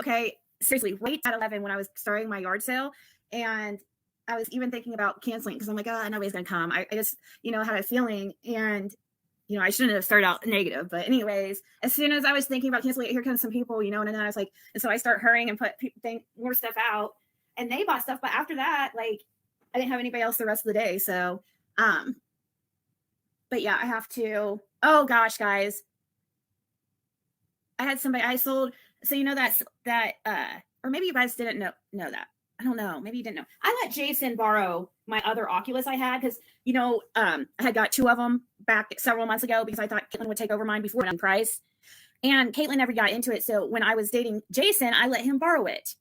okay, seriously, right at 11 when I was starting my yard sale, and I was even thinking about canceling because I'm like, oh, nobody's gonna come. I just, had a feeling, and I shouldn't have started out negative, but anyways, as soon as I was thinking about canceling, here comes some people, and then I was like, and so I start hurrying and put more stuff out, and they bought stuff, but after that, like, I didn't have anybody else the rest of the day, so, but yeah, I have to. Oh gosh, guys, I had somebody I sold. So that or maybe you guys didn't know that. I don't know. Maybe you didn't know. I let Jason borrow my other Oculus I had because I had got 2 of them back several months ago because I thought Caitlin would take over mine before the price, and Caitlin never got into it. So when I was dating Jason, I let him borrow it.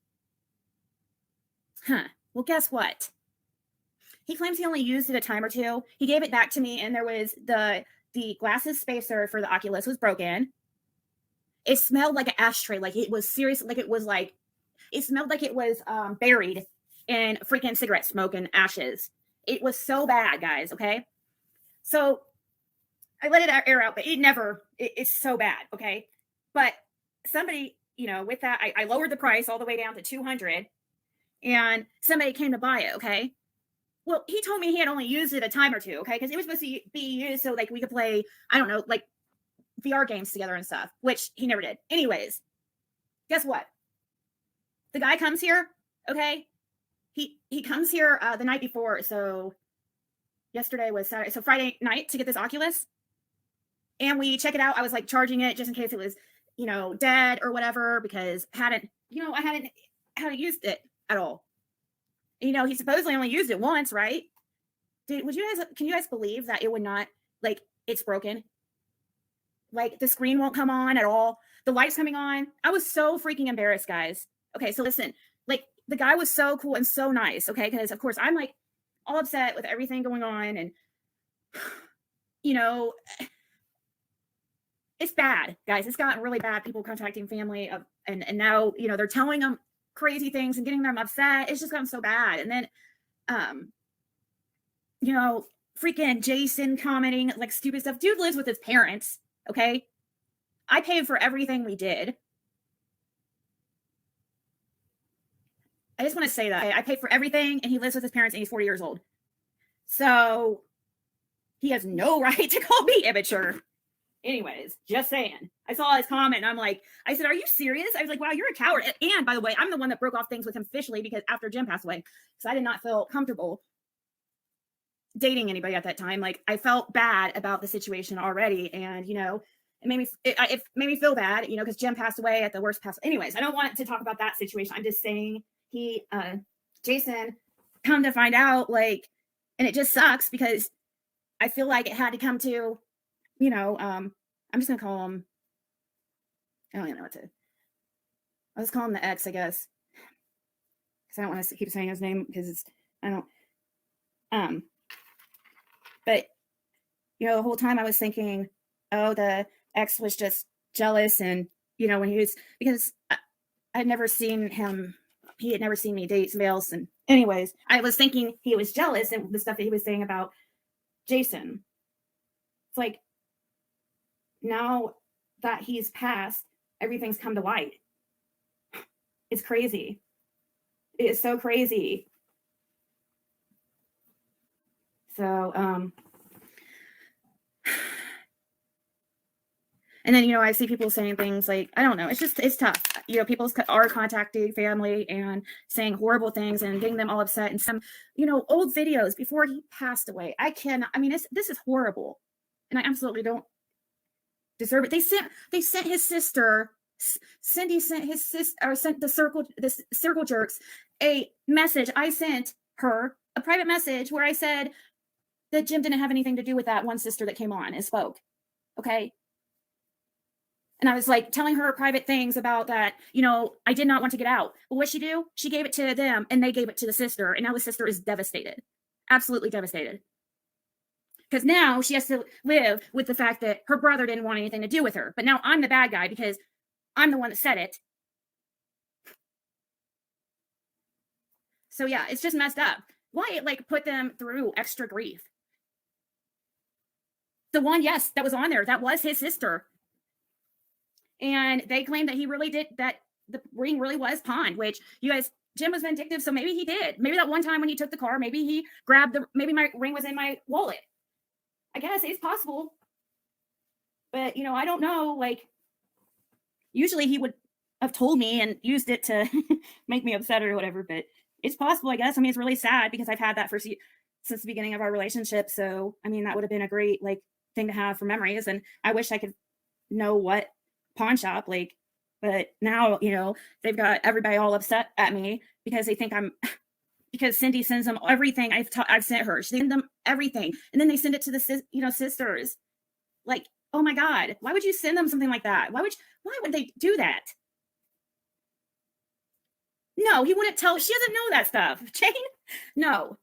Well, guess what? He claims he only used it a time or two. He gave it back to me, and there was the glasses spacer for the Oculus was broken. It smelled like an ashtray. Like it was serious. Like it smelled like it was buried in freaking cigarette smoke and ashes. It was so bad, guys. Okay. So I let it air out, but it's so bad. Okay. But somebody, with that, I lowered the price all the way down to $200, and somebody came to buy it. Okay. Well, he told me he had only used it a time or two. Okay. Because it was supposed to be used so like we could play, I don't know, like VR games together and stuff, which he never did. Anyways, guess what? The guy comes here, okay? He comes here the night before, so yesterday was Saturday, so Friday night to get this Oculus, and we check it out. I was like charging it just in case it was, dead or whatever, because I hadn't used it at all. He supposedly only used it once, right? Can you guys believe that it would not, like, it's broken? Like, the screen won't come on at all. The light's coming on. I was so freaking embarrassed, guys. Okay, so listen, like, the guy was so cool and so nice, okay? Because, of course, I'm, like, all upset with everything going on. And, it's bad, guys. It's gotten really bad. People contacting family. And now, they're telling them crazy things and getting them upset. It's just gotten so bad. And then, freaking Jason commenting, like, stupid stuff. Dude lives with his parents. Okay. I paid for everything we did. I just want to say that I paid for everything, and he lives with his parents, and he's 40 years old. So he has no right to call me immature. Anyways, just saying. I saw his comment, and I'm like, I said, are you serious? I was like, wow, you're a coward. And by the way, I'm the one that broke off things with him officially because after Jim passed away, because I did not feel comfortable dating anybody at that time. Like, I felt bad about the situation already, and it made me feel bad, because Jim passed away at the worst pass. Anyways, I don't want to talk about that situation. I'm just saying Jason, come to find out, like, and it just sucks because I feel like it had to come to, I'm just gonna call him. I don't even know what to. I'll just call him the ex, I guess, because I don't want to keep saying his name because but the whole time I was thinking, oh, the ex was just jealous, and when he was, because I'd never seen him, he had never seen me date somebody else, and anyways, I was thinking he was jealous, and the stuff that he was saying about Jason. It's like, now that he's passed, everything's come to light. It's crazy. It is so crazy. So, and then, I see people saying things like, I don't know, it's tough. People are contacting family and saying horrible things and getting them all upset. And some, old videos before he passed away. This is horrible. And I absolutely don't deserve it. They sent his sister, Cindy sent his sister, or sent the circle jerks a message. I sent her a private message where I said that Jim didn't have anything to do with that one sister that came on and spoke. Okay. And I was like telling her private things about that, I did not want to get out. But what'd she do? She gave it to them, and they gave it to the sister. And now the sister is devastated. Absolutely devastated. Because now she has to live with the fact that her brother didn't want anything to do with her. But now I'm the bad guy because I'm the one that said it. So yeah, it's just messed up. Why it put them through extra grief? The one, yes, that was on there, that was his sister. And they claim that he really did, that the ring really was pawned, which you guys, Jim was vindictive, so maybe he did. Maybe that one time when he took the car, maybe he grabbed maybe my ring was in my wallet. I guess it's possible. But, I don't know, like, usually he would have told me and used it to make me upset or whatever, but it's possible, I guess. I mean, it's really sad because I've had that since the beginning of our relationship. So, I mean, that would have been a great, like, thing to have for memories. And I wish I could know what pawn shop, like, but now, they've got everybody all upset at me because they think because Cindy sends them everything I've sent her. She send them everything. And then they send it to the, sisters. Like, oh my God, why would you send them something like that? Why would they do that? No, he wouldn't tell. She doesn't know that stuff. Jane? No.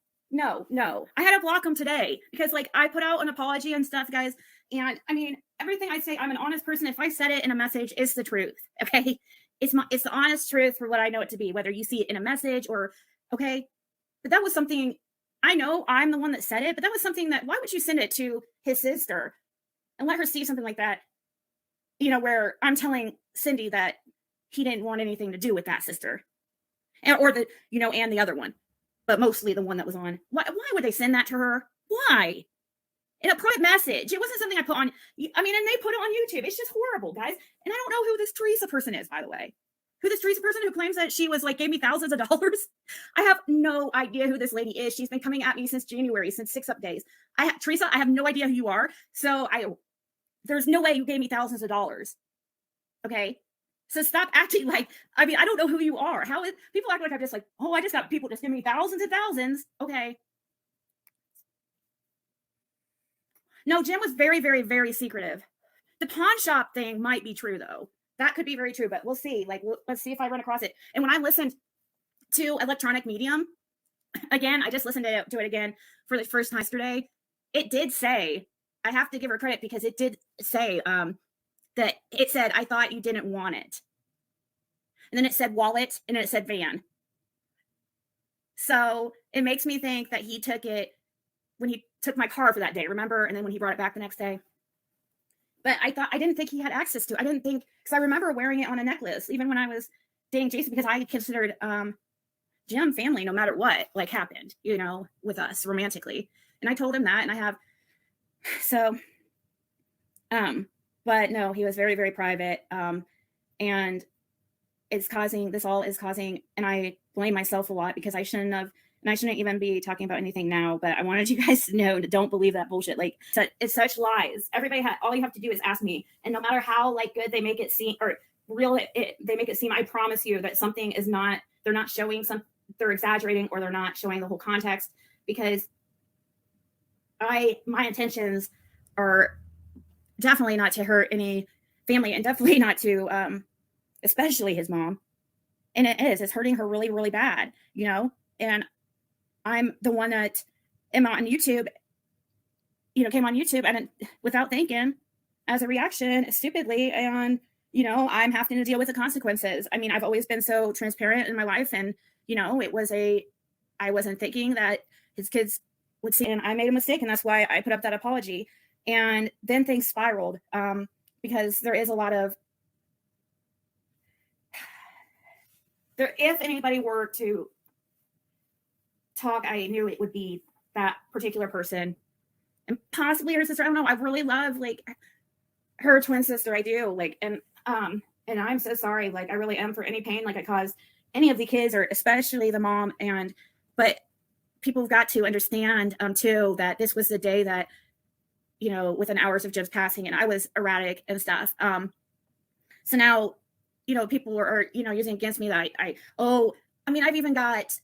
I had to block him today because, like, I put out an apology and stuff, guys. And I mean, everything I say, I'm an honest person. If I said it in a message, it's the truth. Okay. It's the honest truth for what I know it to be, whether you see it in a message or, okay. But that was something, I know I'm the one that said it, but that was something that, why would you send it to his sister and let her see something like that? Where I'm telling Cindy that he didn't want anything to do with that sister. Or and the other one, but mostly the one that was on. Why would they send that to her? Why? In a private message. It wasn't something I put on. I mean, and they put it on YouTube. It's just horrible, guys. And I don't know who this Teresa person is, by the way. Who this Teresa person who claims that she was like, gave me thousands of dollars. I have no idea who this lady is. She's been coming at me since January, since 6 Up days. Teresa, I have no idea who you are. So there's no way you gave me thousands of dollars. Okay. So stop acting like, I mean, I don't know who you are. People act like I'm just like, oh, I just got people just giving me thousands and thousands. Okay. No, Jim was very, very, very secretive. The pawn shop thing might be true, though. That could be very true, but we'll see. Like, let's see if I run across it. And when I listened to Electronic Medium, again, I just listened to it again for the first time yesterday. It did say, I have to give her credit because it did say that it said, I thought you didn't want it. And then it said wallet, and then it said van. So it makes me think that he took it when he took my car for that day, remember? And then when he brought it back the next day. But I didn't think he had access to it. I didn't think, because I remember wearing it on a necklace, even when I was dating Jason, because I considered Jim family no matter what, like, happened, with us romantically. And I told him that, and I have, so, but no, he was very, very private. And this all is causing, and I blame myself a lot because I shouldn't have, and I shouldn't even be talking about anything now, but I wanted you guys to know to don't believe that bullshit. Like, it's such lies. Everybody all you have to do is ask me. And no matter how, like, good they make it seem, or real they make it seem, I promise you that something is not, they're not showing they're exaggerating, or they're not showing the whole context, because my intentions are definitely not to hurt any family, and definitely not to, especially his mom. And it's hurting her really, really bad, and I'm the one that am on YouTube, came on YouTube and without thinking, as a reaction, stupidly, and, I'm having to deal with the consequences. I mean, I've always been so transparent in my life, and, I wasn't thinking that his kids would see, and I made a mistake, and that's why I put up that apology. And then things spiraled, because there is a lot of, if anybody were to talk, I knew it would be that particular person, and possibly her sister. I don't know. I really love, like, her twin sister. I do, like, and I'm so sorry. Like, I really am, for any pain, like, I caused any of the kids, or especially the mom. But people have got to understand, too, that this was the day that, within hours of Jim's passing, and I was erratic and stuff. So now, people are using against me that I've even got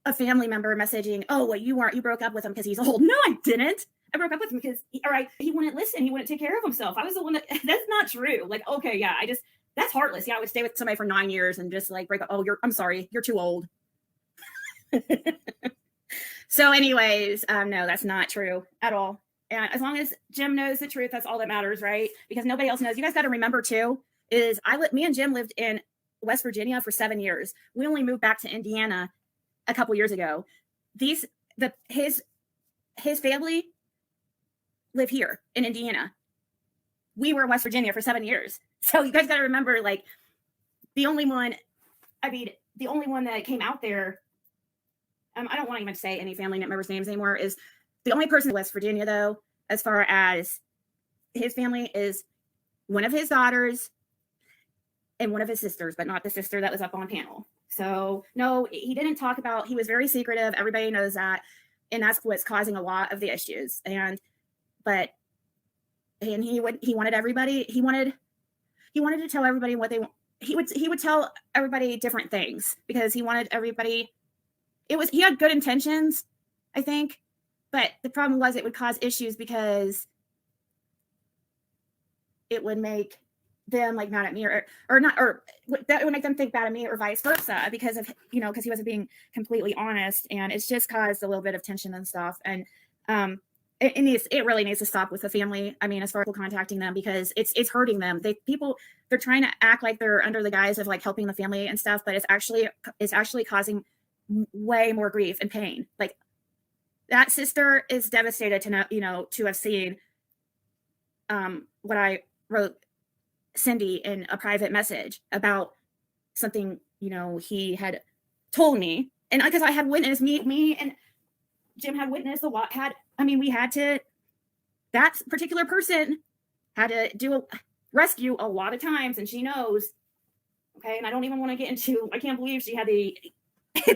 a family member messaging, oh, well, you broke up with him because he's old. No, I didn't. I broke up with him because he wouldn't listen. He wouldn't take care of himself. I was the one that's not true. Like, okay, yeah, that's heartless. Yeah, I would stay with somebody for 9 years and just, like, break up. Oh, I'm sorry, you're too old. So anyways, no, that's not true at all. And as long as Jim knows the truth, that's all that matters, right? Because nobody else knows. You guys got to remember too, is me and Jim lived in West Virginia for 7 years. We only moved back to Indiana a couple years ago. His family live here in Indiana. We were in West Virginia for 7 years. So you guys got to remember, like, the only one, the only one that came out there, I don't want to even say any family members' names anymore, is the only person in West Virginia, though, as far as his family, is one of his daughters and one of his sisters, but not the sister that was up on panel. So no, he didn't talk about, he was very secretive. Everybody knows that. And that's what's causing a lot of the issues. And he wanted everybody, he wanted to tell everybody what they want. He would tell everybody different things because he wanted everybody, he had good intentions, I think, but the problem was it would cause issues because it would make them like mad at me or not, or that would make them think bad of me or vice versa because of, because he wasn't being completely honest, and it's just caused a little bit of tension and stuff. And it really needs to stop with the family. I mean, as far as people contacting them, because it's hurting them. They're trying to act like they're under the guise of like helping the family and stuff, but it's actually causing way more grief and pain. Like, that sister is devastated to know, to have seen what I wrote Cindy in a private message about something, he had told me. And because I had witnessed, me and Jim had witnessed that particular person had to rescue a lot of times, and she knows. Okay. And I don't even want to get into, I can't believe she had the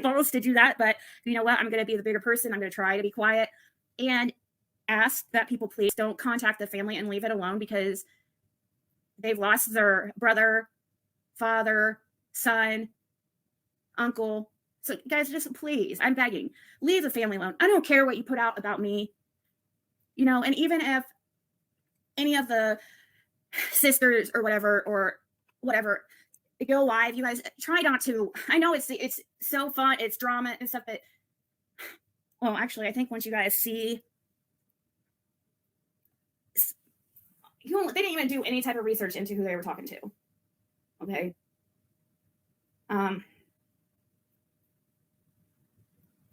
balls to do that, but you know what? I'm going to be the bigger person. I'm going to try to be quiet and ask that people please don't contact the family and leave it alone, because they've lost their brother, father, son, uncle. So guys, just please, I'm begging, leave the family alone. I don't care what you put out about me, and even if any of the sisters or whatever go live, you guys try not to. I know it's so fun, it's drama and stuff, but well, actually, I think once you guys see, they didn't even do any type of research into who they were talking to. Okay. But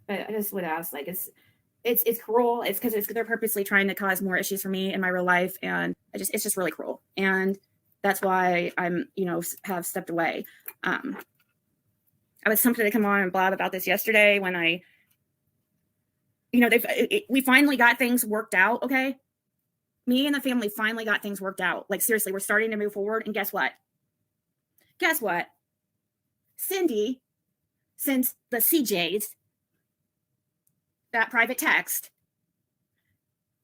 I just would ask, like, it's cruel. It's because they're purposely trying to cause more issues for me in my real life, and it's just really cruel. And that's why I'm, have stepped away. I was tempted to come on and blab about this yesterday when we finally got things worked out. Okay. Me and the family finally got things worked out. Like, seriously, we're starting to move forward. And guess what? Cindy sent the CJs that private text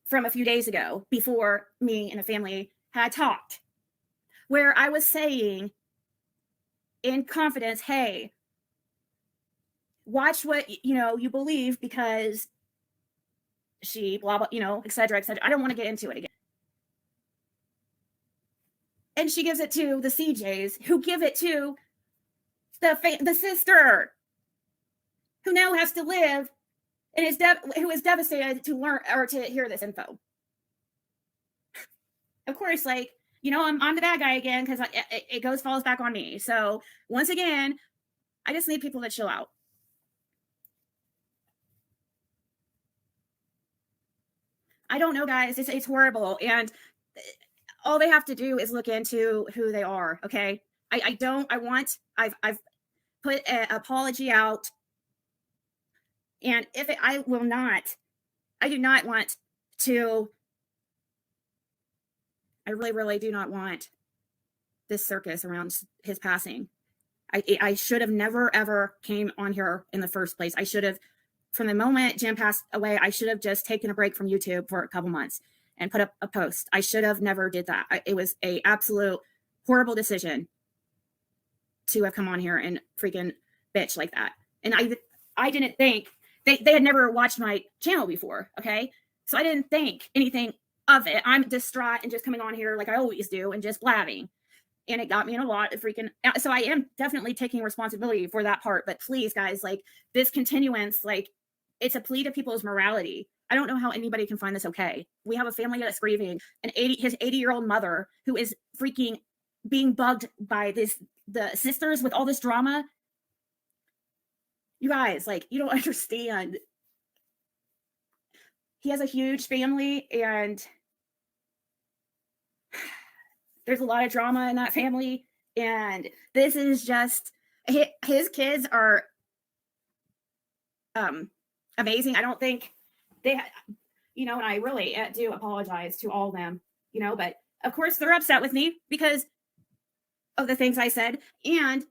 from a few days ago before me and the family had talked, where I was saying in confidence, hey, watch what, you believe, because she blah, blah, et cetera, et cetera. I don't want to get into it again. And she gives it to the CJs, who give it to the sister, who now has to live and who is devastated to learn or to hear this info. Of course, like, I'm the bad guy again, because it falls back on me. So once again, I just need people to chill out. I don't know, guys. It's horrible. And all they have to do is look into who they are. Okay. I've put an apology out. And I do not want to, I really, really do not want this circus around his passing. I should have never, ever came on here in the first place. I should have, from the moment Jim passed away, I should have just taken a break from YouTube for a couple months and put up a post. I should have never did that. It was a absolute horrible decision to have come on here and freaking bitch like that. And I didn't think, they had never watched my channel before, okay? So I didn't think anything of it. I'm distraught and just coming on here like I always do and just blabbing. And it got me in a lot of freaking, so I am definitely taking responsibility for that part. But please, guys, like, this continuance, like, it's a plea to people's morality. I don't know how anybody can find this okay. We have a family that's grieving, his 80-year-old mother who is freaking being bugged by the sisters with all this drama. You guys, like, you don't understand. He has a huge family, and there's a lot of drama in that family. And this is just, his kids are amazing. I don't think they, and I really do apologize to all of them, but of course they're upset with me because of the things I said. And,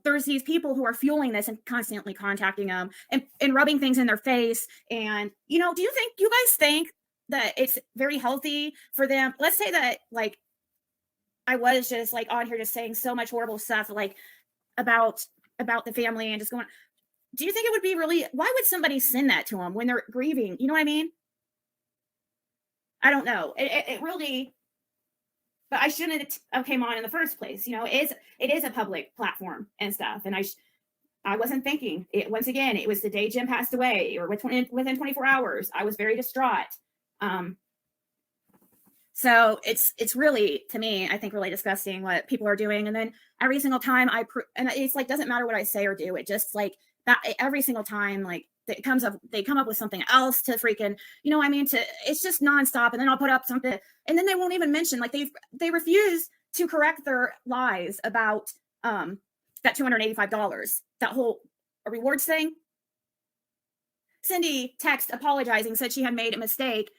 there's these people who are fueling this and constantly contacting them and rubbing things in their face. And, do you guys think that it's very healthy for them? Let's say that, like, I was just like on here just saying so much horrible stuff, like about the family and just going, do you think it would be really, why would somebody send that to them when they're grieving? You know what I mean? I don't know. It really, but I shouldn't have came on in the first place. It is a public platform and stuff. And I wasn't thinking it. Once again, it was the day Jim passed away, or within 24 hours. I was very distraught. So it's really, to me, I think really disgusting what people are doing. And then every single time and it's like, doesn't matter what I say or do. It just like that every single time, like they come up with something else to freaking, it's just nonstop. And then I'll put up something and then they won't even mention, like they refuse to correct their lies about, that $285, that whole rewards thing. Cindy text apologizing, said she had made a mistake.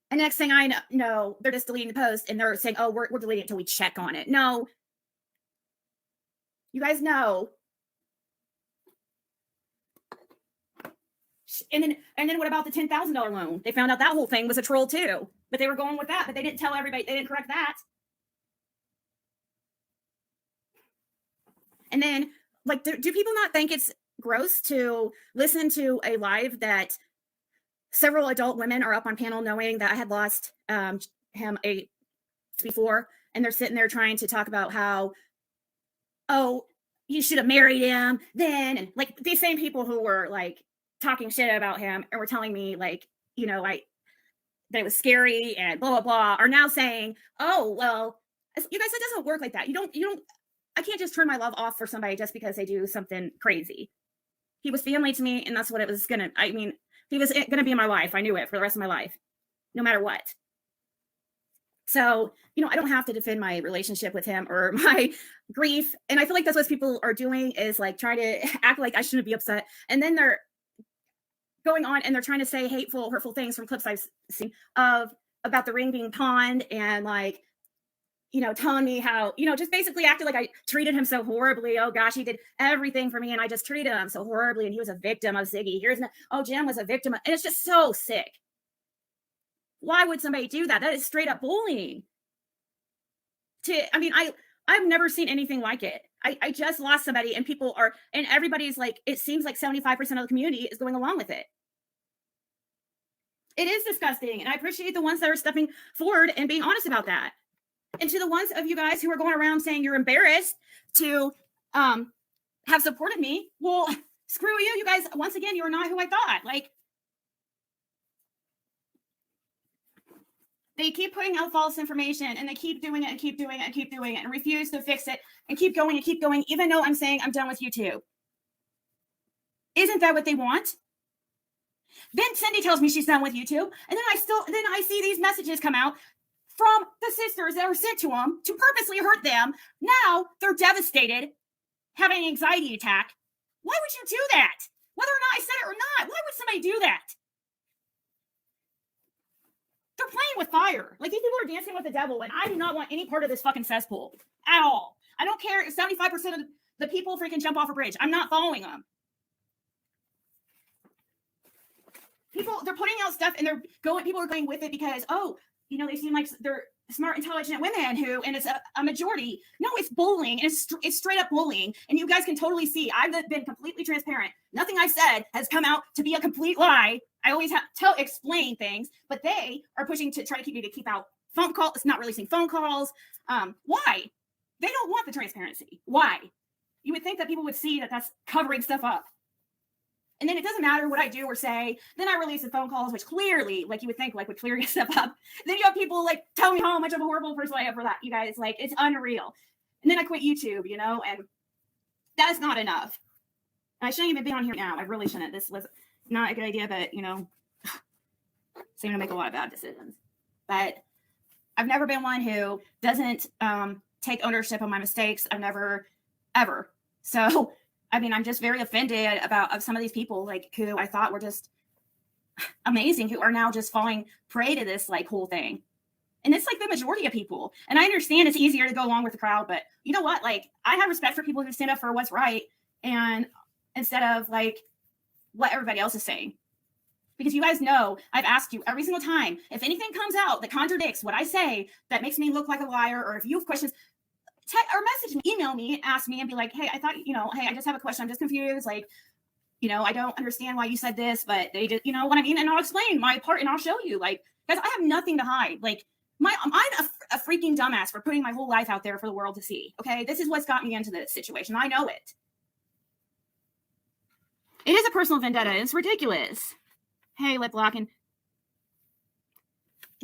And next thing I know, they're just deleting the post and they're saying, oh, we're deleting it until we check on it. No. You guys know. And then what about the $10,000 loan? They found out that whole thing was a troll too. But they were going with that, but they didn't tell everybody, they didn't correct that. And then, like, do people not think it's gross to listen to a live that several adult women are up on panel knowing that I had lost him before, and they're sitting there trying to talk about how, oh, you should have married him then, and like these same people who were like talking shit about him and were telling me like, that it was scary and blah blah blah, are now saying, oh well, you guys, it doesn't work like that. You don't. I can't just turn my love off for somebody just because they do something crazy. He was family to me, and that's what it was gonna. I mean, he was going to be in my life. I knew it for the rest of my life, no matter what. So, I don't have to defend my relationship with him or my grief. And I feel like that's what people are doing, is like try to act like I shouldn't be upset. And then they're going on and they're trying to say hateful, hurtful things from clips I've seen about the ring being pawned, and like, telling me how, just basically acted like I treated him so horribly. Oh gosh, he did everything for me and I just treated him so horribly, and he was a victim of Ziggy. Jim was a victim and it's just so sick. Why would somebody do that? That is straight up bullying. I've never seen anything like it. I just lost somebody and people are, and everybody's like, it seems like 75% of the community is going along with it. It is disgusting. And I appreciate the ones that are stepping forward and being honest about that. And to the ones of you guys who are going around saying you're embarrassed to have supported me, well, screw you. You guys, once again, you are not who I thought. Like, they keep putting out false information and they keep doing it and keep doing it and keep doing it and refuse to fix it and keep going, even though I'm saying I'm done with YouTube. Isn't that what they want? Then Cindy tells me she's done with YouTube, and then I see these messages come out from the sisters that are sent to them to purposely hurt them. Now they're devastated, having an anxiety attack. Why would you do that? Whether or not I said it or not, why would somebody do that? They're playing with fire. Like, these people are dancing with the devil, and I do not want any part of this fucking cesspool at all. I don't care if 75% of the people freaking jump off a bridge. I'm not following them. They're putting out stuff and people are going with it because, they seem like they're smart, intelligent women and it's a majority. No, it's bullying. It's straight up bullying. And you guys can totally see, I've been completely transparent. Nothing I said has come out to be a complete lie. I always have to explain things, but they are pushing to try to keep me to keep out phone calls. It's not releasing phone calls. Why? They don't want the transparency. Why? You would think that people would see that that's covering stuff up. And then it doesn't matter what I do or say. Then I release the phone calls, which clearly, like you would think, like would clear stuff up. Then you have people like tell me how much of a horrible person I am for that. You guys, like, it's unreal. And then I quit YouTube, and that's not enough. And I shouldn't even be on here now. I really shouldn't. This was not a good idea, but seem to make a lot of bad decisions. But I've never been one who doesn't take ownership of my mistakes. I've never, ever. So, I mean, I'm just very offended of some of these people, like, who I thought were just amazing, who are now just falling prey to this, like, whole thing. And it's like the majority of people. And I understand it's easier to go along with the crowd, but you know what? Like, I have respect for people who stand up for what's right, and instead of like what everybody else is saying. Because you guys know, I've asked you every single time, if anything comes out that contradicts what I say, that makes me look like a liar, or if you have questions, or message me, email me, ask me, and be like, hey, I thought, hey, I just have a question. I'm just confused. Like, I don't understand why you said this, but they just, you know what I mean? And I'll explain my part, and I'll show you, like, guys, I have nothing to hide. Like, I'm a freaking dumbass for putting my whole life out there for the world to see. Okay. This is what's got me into this situation. I know it. It is a personal vendetta. It's ridiculous. Hey, lip locking.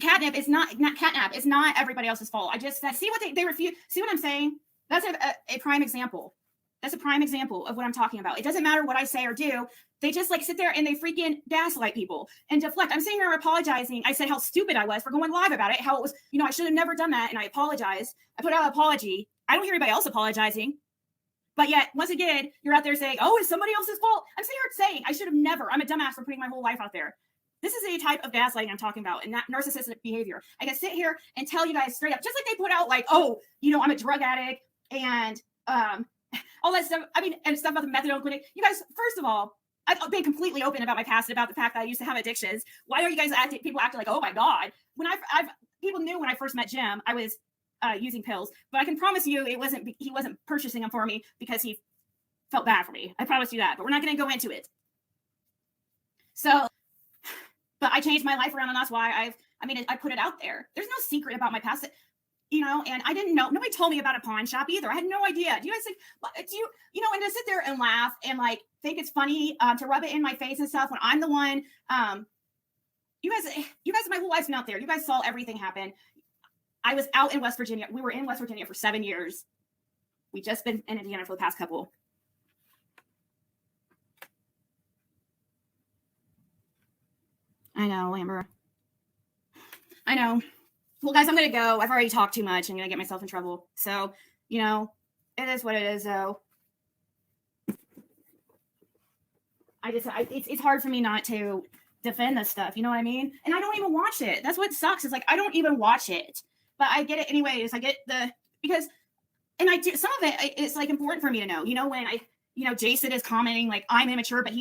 Catnip is not catnap. It's not everybody else's fault. I just see what they refuse. See what I'm saying? That's a prime example. That's a prime example of what I'm talking about. It doesn't matter what I say or do. They just like sit there and they freaking gaslight people and deflect. I'm sitting here apologizing. I said how stupid I was for going live about it. How it was, I should have never done that. And I apologized. I put out an apology. I don't hear anybody else apologizing. But yet, once again, you're out there saying, oh, it's somebody else's fault. I'm sitting here saying I should have never. I'm a dumbass for putting my whole life out there. This is a type of gaslighting I'm talking about, and that narcissistic behavior. I can sit here and tell you guys straight up, just like they put out like, oh, I'm a drug addict and all that stuff. I mean, and stuff about the methadone clinic. You guys, first of all, I've been completely open about my past, about the fact that I used to have addictions. Why are you guys people acting like, oh my God? When people knew when I first met Jim, I was using pills, but I can promise you he wasn't purchasing them for me because he felt bad for me. I promise you that, but we're not going to go into it. So, but I changed my life around, and that's why I put it out there. There's no secret about my past, and I didn't know. Nobody told me about a pawn shop either. I had no idea. Do you guys think, and to sit there and laugh and like think it's funny to rub it in my face and stuff when I'm the one, you guys, my whole life's been out there. You guys saw everything happen. I was out in West Virginia. We were in West Virginia for 7 years. We just been in Indiana for the past couple. I know, Amber. I know. Well, guys, I'm going to go. I've already talked too much. I'm going to get myself in trouble. So, it is what it is, though. It's hard for me not to defend this stuff. You know what I mean? And I don't even watch it. That's what sucks. It's like, I don't even watch it. But I get it anyways. I get and I do, some of it, it's like important for me to know, when Jason is commenting, like, I'm immature, but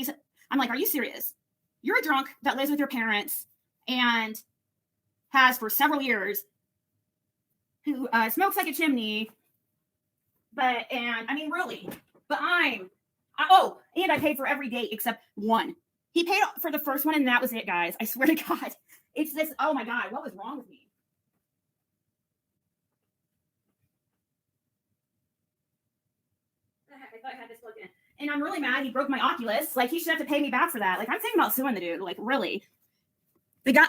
I'm like, are you serious? You're a drunk that lives with your parents and has for several years, who smokes like a chimney. Really, but and I paid for every date except one. He paid for the first one, and that was it, guys. I swear to God. It's this, oh my God, what was wrong with me? I thought I had this plugged in. And I'm really mad he broke my Oculus. Like, he should have to pay me back for that. Like, I'm thinking about suing the dude. Like, really. The guy,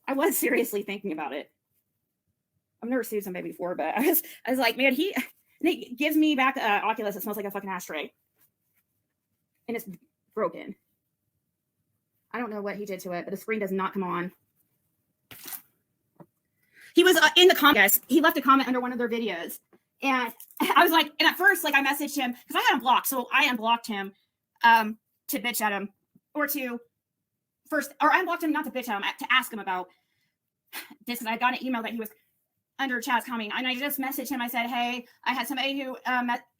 I was seriously thinking about it. I've never sued somebody before, but I was like, man, he gives me back Oculus. It smells like a fucking ashtray. And it's broken. I don't know what he did to it, but the screen does not come on. He was in the comments. He left a comment under one of their videos. And I was like, and at first, like, I messaged him because I had him blocked. So I unblocked him to bitch at him or I unblocked him not to bitch at him, to ask him about this. Because I got an email that he was under Chad's comment. And I just messaged him. I said, hey, I had somebody who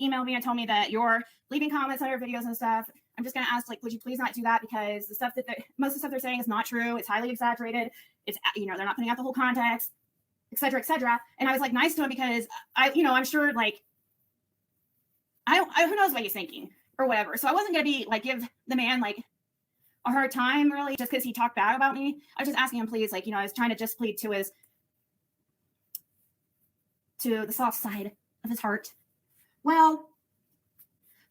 emailed me and told me that you're leaving comments on your videos and stuff. I'm just going to ask, like, would you please not do that? Because the stuff most of the stuff they're saying is not true. It's highly exaggerated. It's, they're not putting out the whole context, et cetera, et cetera. And I was like, nice to him because I'm sure, like, who knows what he's thinking or whatever. So I wasn't going to be like, give the man like a hard time really just because he talked bad about me. I was just asking him, please, like, I was trying to just plead to the soft side of his heart. Well,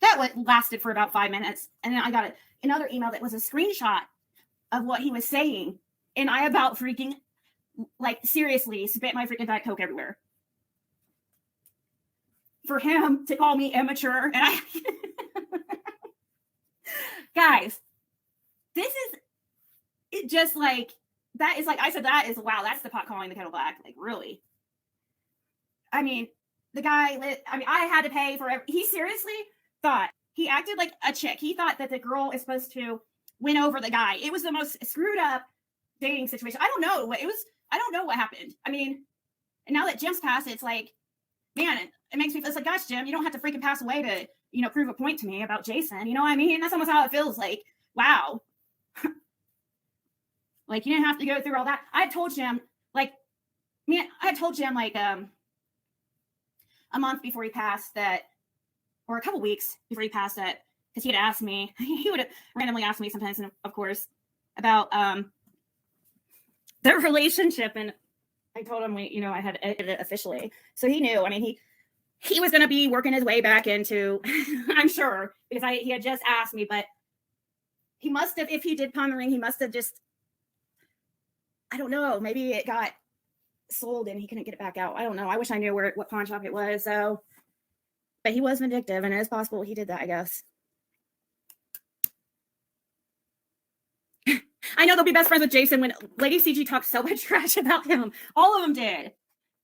that lasted for about 5 minutes. And then I got another email that was a screenshot of what he was saying. And I about freaking, like, seriously spit my freaking Diet Coke everywhere. For him to call me immature. And guys, this is it, just like, that is like, I said, that is, wow, that's the pot calling the kettle black. Like, really? I mean, the guy, I had to pay for he seriously thought, he acted like a chick. He thought that the girl is supposed to win over the guy. It was the most screwed up dating situation. I don't know what it was. I don't know what happened. I mean, and now that Jim's passed, it's like, man, it makes me feel, it's like, gosh, Jim, you don't have to freaking pass away to, you know, prove a point to me about Jason. You know what I mean? That's almost how it feels like. Wow. Like, you didn't have to go through all that. I had told Jim, like, a month before he passed that, or a couple weeks before he passed that, because he had asked me, he would randomly ask me sometimes, of course, about their relationship. And I told him, I had edited it officially. So he knew. I mean, he was going to be working his way back into, I'm sure, because he had just asked me, but he must have, if he did pawn the ring, he must have just, I don't know, maybe it got sold and he couldn't get it back out. I don't know. I wish I knew what pawn shop it was. So, but he was vindictive, and it is possible he did that, I guess. I know they'll be best friends with Jason when Lady CG talked so much trash about him. All of them did.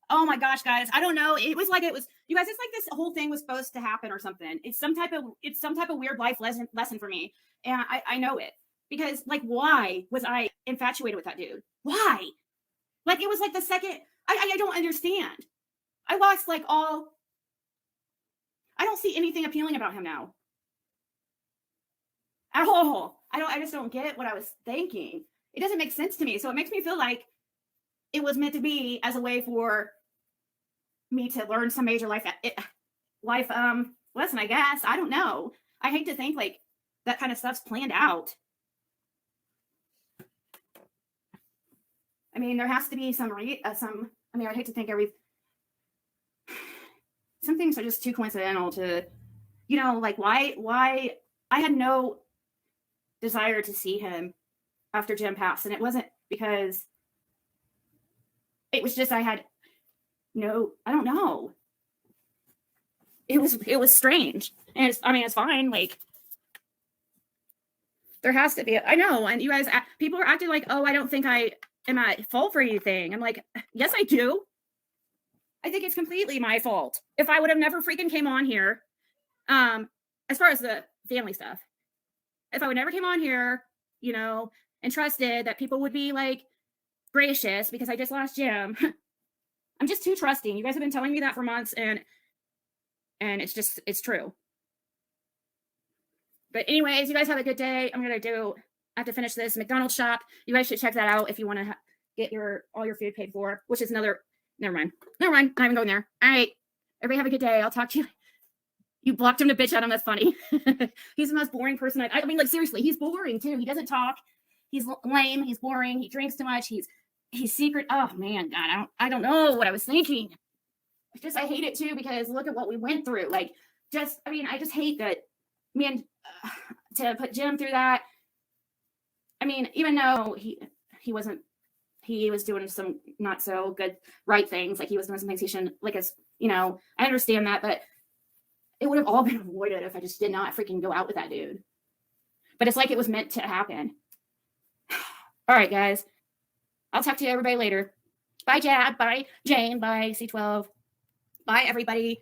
Oh my gosh, guys. I don't know. You guys, it's like this whole thing was supposed to happen or something. It's some type of weird life lesson for me. And I know it. Because, like, why was I infatuated with that dude? Why? Like, it was like the second, I don't understand. I lost, like, I don't see anything appealing about him now. At all. I just don't get what I was thinking. It doesn't make sense to me. So it makes me feel like it was meant to be as a way for me to learn some major life lesson, I guess. I don't know. I hate to think like that kind of stuff's planned out. I mean, there has to be some, I hate to think some things are just too coincidental to, like why I had no desire to see him after Jim passed. And it wasn't because it was just, I don't know. It was strange. And it's fine. Like, there has to be, I know. And you guys, people are acting like, oh, I don't think I am at fault for anything. I'm like, yes, I do. I think it's completely my fault. If I would have never freaking came on here, as far as the family stuff, if I would never came on here, and trusted that people would be like gracious because I just lost Jim. I'm just too trusting. You guys have been telling me that for months, and it's true. But anyways, you guys have a good day. I have to finish this McDonald's shop. You guys should check that out if you want to get all your food paid for, which is never mind. Not even going there. All right. Everybody have a good day. I'll talk to you. You blocked him to bitch at him. That's funny. He's the most boring person. I mean, like, seriously, he's boring too. He doesn't talk. He's lame. He's boring. He drinks too much. He's secret. Oh man, God, I don't know what I was thinking. I hate it too, because look at what we went through. Like, I just hate that. Man, to put Jim through that. I mean, even though he was doing some not so good right things, like he was doing some things he shouldn't, like, as I understand that, but it would have all been avoided if I just did not freaking go out with that dude. But it's like it was meant to happen. All right, guys. I'll talk to everybody later. Bye, Jad. Bye, Jane. Bye, C12. Bye, everybody.